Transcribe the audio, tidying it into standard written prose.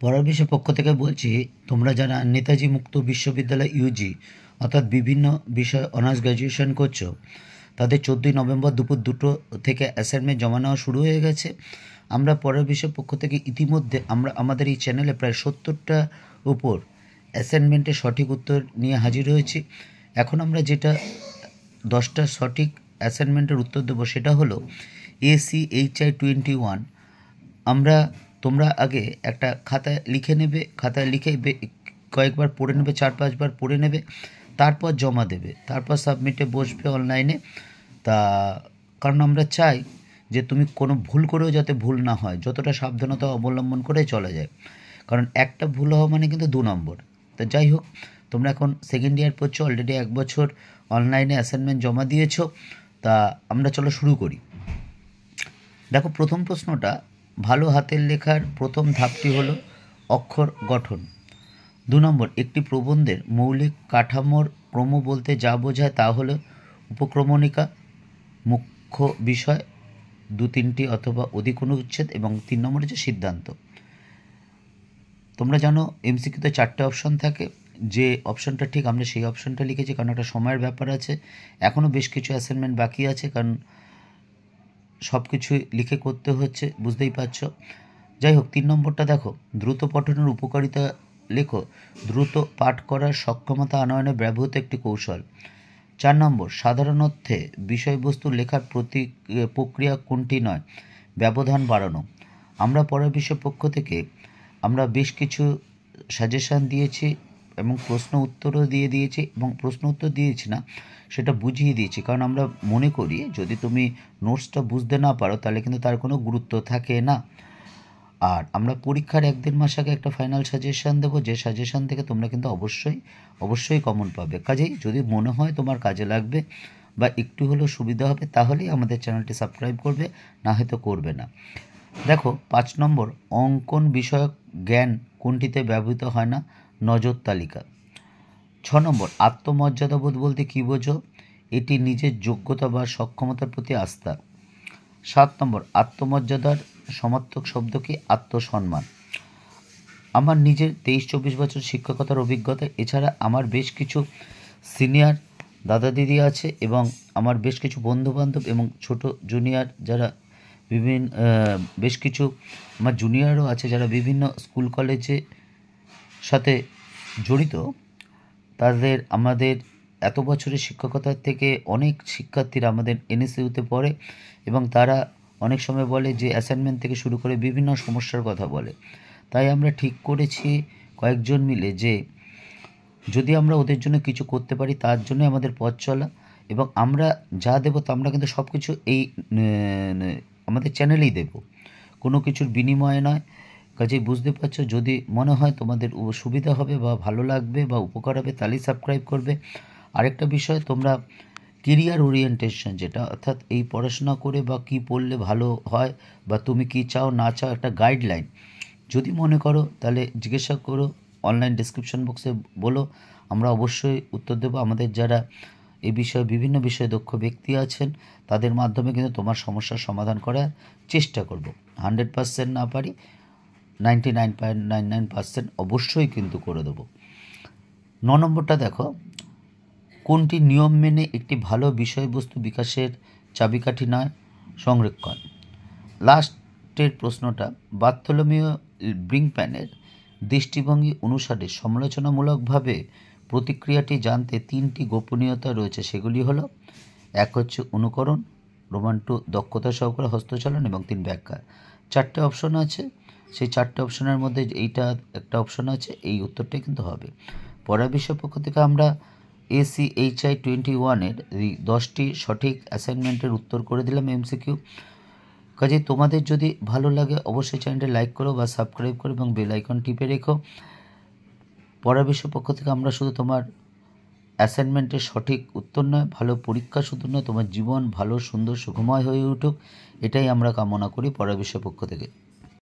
পড়ার বিষয় পক্ষ থেকে বলছি, তোমরা যারা নেতাজি মুক্ত বিশ্ববিদ্যালয় ইউজি অর্থাৎ বিভিন্ন বিষয় অনার্স গ্র্যাজুয়েশন করছো, তাদের 14ই নভেম্বর দুপুর 2টো থেকে অ্যাসাইনমেন্ট জমা নেওয়া শুরু হয়ে গেছে। আমরা পড়ার বিষয় পক্ষ থেকে ইতিমধ্যে আমরা আমাদের এই চ্যানেলে প্রায় 70টা উপর অ্যাসাইনমেন্টের সঠিক উত্তর নিয়ে হাজির হয়েছি। এখন আমরা যেটা 10টা সঠিক অ্যাসাইনমেন্টের উত্তর দেবো সেটা হলো ACHI 21। তোমরা আগে একটা খাতায় লিখে নেবে, খাতায় লিখে কয়েকবার পড়ে নেবে, 4-5 বার পড়ে নেবে, তারপর জমা দেবে, তারপর সাবমিটে বসবে অনলাইনে। কারণ আমরা চাই যে তুমি কোনো ভুল করেও যাতে ভুল না হয়, যতটা সাবধানতা অবলম্বন করে চলা যায়। কারণ একটা ভুল হওয়া মানে কিন্তু 2 নম্বর। তা যাই হোক, তোমরা এখন সেকেন্ড ইয়ার পড়ছো, অলরেডি 1 বছর অনলাইনে অ্যাসাইনমেন্ট জমা দিয়েছো। তা আমরা চলো শুরু করি। দেখো, প্রথম প্রশ্নটা, ভালো হাতের লেখার প্রথম ধাপটি হলো অক্ষর গঠন। 2 নম্বর, একটি প্রবন্ধের মৌলিক কাঠামোর ক্রম বলতে যা বোঝায় তা হলো উপক্রমণিকা, মুখ্য বিষয়, 2-3টি অথবা অধিক অনুচ্ছেদ, এবং 3 নম্বর হচ্ছে সিদ্ধান্ত। তোমরা জানো এমসিকিউতে 4টে অপশন থাকে, যে অপশনটা ঠিক আমরা সেই অপশনটা লিখেছি, কারণ একটা সময়ের ব্যাপার আছে। এখনও বেশ কিছু অ্যাসাইনমেন্ট বাকি আছে, কারণ সব কিছুই লিখে করতে হচ্ছে, বুঝতেই পারছো। যাই হোক, 3 নম্বরটা দেখো, দ্রুত পঠনের উপকারিতা লেখো, দ্রুত পাঠ করার সক্ষমতা আনয়নে ব্যবহৃত একটি কৌশল। 4 নম্বর, সাধারণ অর্থে বিষয়বস্তু লেখার প্রক্রিয়া কোনটি নয়, ব্যবধান বাড়ানো। আমরা পড়ার বিষয় পক্ষ থেকে আমরা বেশ কিছু সাজেশান দিয়েছি এবং প্রশ্ন উত্তরও দিয়েছি, এবং প্রশ্ন উত্তর দিয়েছি না, সেটা বুঝিয়ে দিয়েছি। কারণ আমরা মনে করি যদি তুমি নোটসটা বুঝতে না পারো তাহলে কিন্তু তার কোনো গুরুত্ব থাকে না। আর আমরা পরীক্ষার 1-1.5 মাস আগে একটা ফাইনাল সাজেশান দেবো, যে সাজেশান থেকে তোমরা কিন্তু অবশ্যই কমন পাবে। কাজেই যদি মনে হয় তোমার কাজে লাগবে বা একটু হলেও সুবিধা হবে, তাহলেই আমাদের চ্যানেলটি সাবস্ক্রাইব করবে, না হয়তো করবে না। দেখো, 5 নম্বর, অঙ্কন বিষয়ক জ্ঞান কোনটিতে ব্যবহৃত হয় না, নজর তালিকা। 6 নম্বর, আত্মমর্যাদাবোধ বলতে কী বোঝো, এটি নিজের যোগ্যতা বা সক্ষমতার প্রতি আস্থা। 7 নম্বর, আত্মমর্যাদার সমার্থক শব্দ কি, আত্মসম্মান। আমার নিজের 23-24 বছর শিক্ষকতার অভিজ্ঞতা, এছাড়া আমার বেশ কিছু সিনিয়র দাদা দিদি আছে, এবং আমার বেশ কিছু বন্ধুবান্ধব এবং ছোট জুনিয়র যারা বেশ কিছু আমার জুনিয়রও আছে যারা বিভিন্ন স্কুল কলেজে সাথে জড়িত। আমাদের এত বছরের শিক্ষকতার থেকে অনেক শিক্ষার্থীরা আমাদের এনএসইউতে পড়ে, এবং তারা অনেক সময় বলে যে অ্যাসাইনমেন্ট থেকে শুরু করে বিভিন্ন সমস্যার কথা বলে। তাই আমরা ঠিক করেছি কয়েকজন মিলে যে যদি আমরা ওদের জন্য কিছু করতে পারি, তার জন্যই আমাদের পথ চলা, এবং আমরা যা দেবো তা আমরা কিন্তু সব কিছু এই আমাদের চ্যানেলেই দেব, কোনো কিছুর বিনিময়ে নয়। কাজেই বুঝতে পারছো, যদি মনে হয় তোমাদের সুবিধা হবে বা ভালো লাগবে বা উপকার হবে, তাহলেই সাবস্ক্রাইব করবে। আরেকটা বিষয়, তোমরা কেরিয়ার ওরিয়েন্টেশন, যেটা অর্থাৎ এই পড়াশোনা করে বা কী পড়লে ভালো হয় বা তুমি কি চাও না চাও, একটা গাইডলাইন যদি মনে করো তাহলে জিজ্ঞাসা করো, অনলাইন ডেসক্রিপশন বক্সে বলো, আমরা অবশ্যই উত্তর দেবো। আমাদের যারা এই বিষয়ে বিভিন্ন বিষয়ে দক্ষ ব্যক্তি আছেন, তাদের মাধ্যমে কিন্তু তোমার সমস্যার সমাধান করার চেষ্টা করব। 100% না পারি, 99.99% অবশ্যই কিন্তু করে দেবো। 9 নম্বরটা দেখো, কোনটি নিয়ম মেনে একটি ভালো বিষয়বস্তু বিকাশের চাবিকাঠি নয়, সংরক্ষণ। লাস্টের প্রশ্নটা, বার্থোলোমিও ব্রিংপ্যানের দৃষ্টিভঙ্গি অনুসারে সমালোচনামূলকভাবে প্রতিক্রিয়াটি জানতে 3টি গোপনীয়তা রয়েছে, সেগুলি হলো 1 হচ্ছে অনুকরণ, রোমান 2 দক্ষতা সহকারে হস্তচালন, এবং 3 ব্যাখ্যা। 4টে অপশন আছে, সেই 4টে অপশনের মধ্যে এইটা একটা অপশন আছে, এই উত্তরটাই কিন্তু হবে। পরের বিষয় পক্ষ থেকে আমরা ACHI 21-এর 10টি সঠিক অ্যাসাইনমেন্টের উত্তর করে দিলাম এমসিকিউ। কাজে তোমাদের যদি ভালো লাগে অবশ্যই চ্যানেলটি লাইক করো বা সাবস্ক্রাইব করো এবং বেল আইকন টিপে রেখো। পরের বিষয় পক্ষ থেকে আমরা শুধু তোমার অ্যাসাইনমেন্টের সঠিক উত্তর নয়, ভালো পরীক্ষা শুধু নয়, তোমার জীবন ভালো সুন্দর সুখময় হয়ে উঠুক, এটাই আমরা কামনা করি পরের বিষয় পক্ষ থেকে।